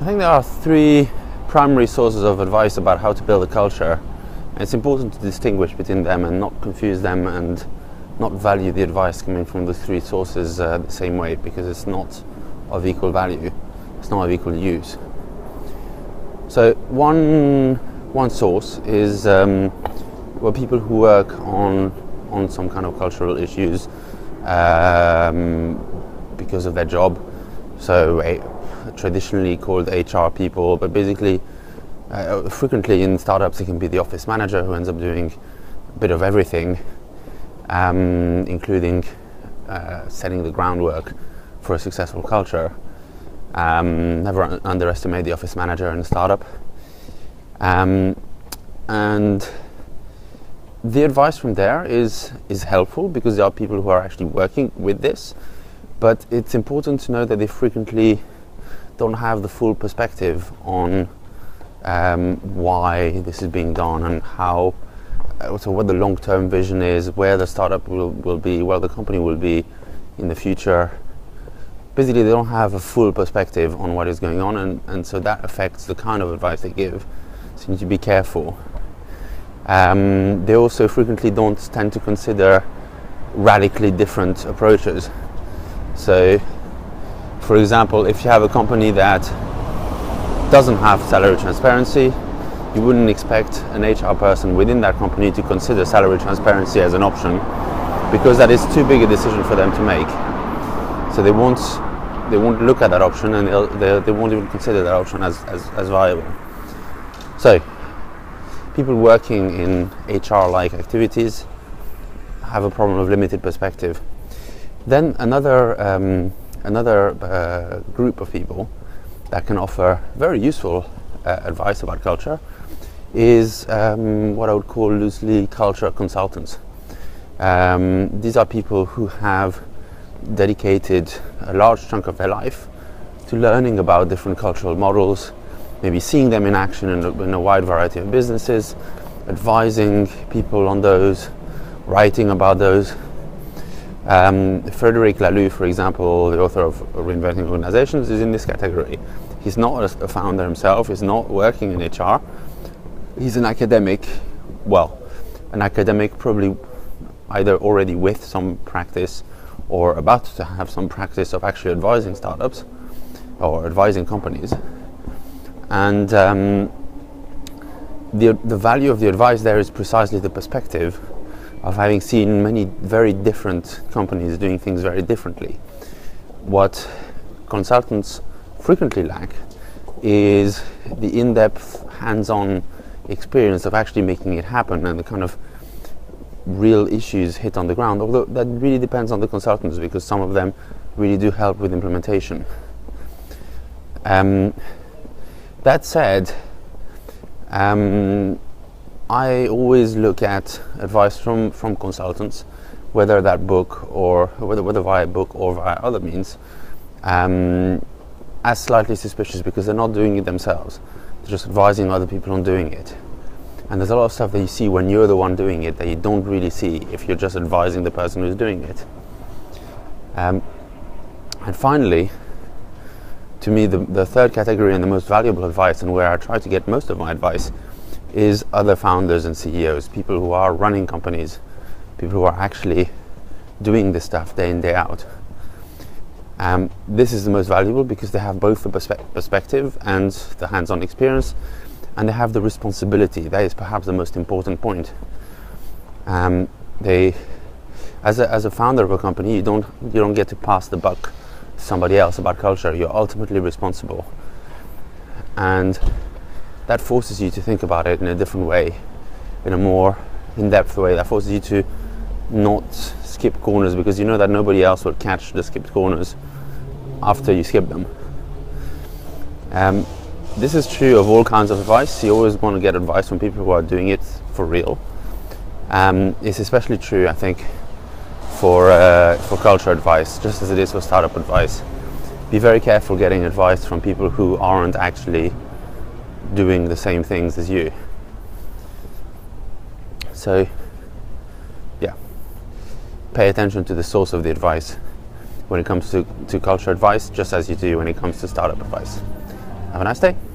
I think there are three primary sources of advice about how to build a culture. And it's important to distinguish between them and not confuse them and not value the advice coming from the three sources the same way, because it's not of equal value, it's not of equal use. So one source is people who work on some kind of cultural issues because of their job. So traditionally called HR people, but basically frequently in startups it can be the office manager who ends up doing a bit of everything, including setting the groundwork for a successful culture. Never underestimate the office manager in a startup. And the advice from there is helpful because there are people who are actually working with this, but it's important to know that they frequently don't have the full perspective on why this is being done and how, so what the long-term vision is, where the startup will be, where the company will be in the future. Basically, they don't have a full perspective on what is going on, and so that affects the kind of advice they give. So you need to be careful. They also frequently don't tend to consider radically different approaches. So, for example, if you have a company that doesn't have salary transparency, you wouldn't expect an HR person within that company to consider salary transparency as an option, because that is too big a decision for them to make. So they won't look at that option, and they won't even consider that option as viable. So people working in HR-like activities have a problem of limited perspective. Then another group of people that can offer very useful advice about culture is what I would call loosely culture consultants. These are people who have dedicated a large chunk of their life to learning about different cultural models, maybe seeing them in action in a wide variety of businesses, advising people on those, writing about those. Frederic Laloux, for example, the author of Reinventing Organizations, is in this category. He's not a founder himself, he's not working in HR, he's an academic, probably either already with some practice or about to have some practice of actually advising startups or advising companies. And the value of the advice there is precisely the perspective of having seen many very different companies doing things very differently. What consultants frequently lack is the in-depth, hands-on experience of actually making it happen and the kind of real issues hit on the ground, although that really depends on the consultants, because some of them really do help with implementation. That said, I always look at advice from consultants, whether via book or via other means, as slightly suspicious, because they're not doing it themselves. They're just advising other people on doing it. And there's a lot of stuff that you see when you're the one doing it that you don't really see if you're just advising the person who's doing it. And finally, to me, the third category and the most valuable advice, and where I try to get most of my advice, is other founders and CEOs, people who are running companies, people who are actually doing this stuff day in, day out. This is the most valuable because they have both the perspective and the hands-on experience, and they have the responsibility. That is perhaps the most important point. As a founder of a company, you don't get to pass the buck to somebody else about culture. You're ultimately responsible, and that forces you to think about it in a different way, in a more in-depth way. That forces you to not skip corners, because you know that nobody else will catch the skipped corners after you skip them. This is true of all kinds of advice. You always want to get advice from people who are doing it for real. It's especially true, I think, for culture advice, just as it is for startup advice. Be very careful getting advice from people who aren't actually doing the same things as you. So, yeah, pay attention to the source of the advice when it comes to culture advice, just as you do when it comes to startup advice. Have a nice day.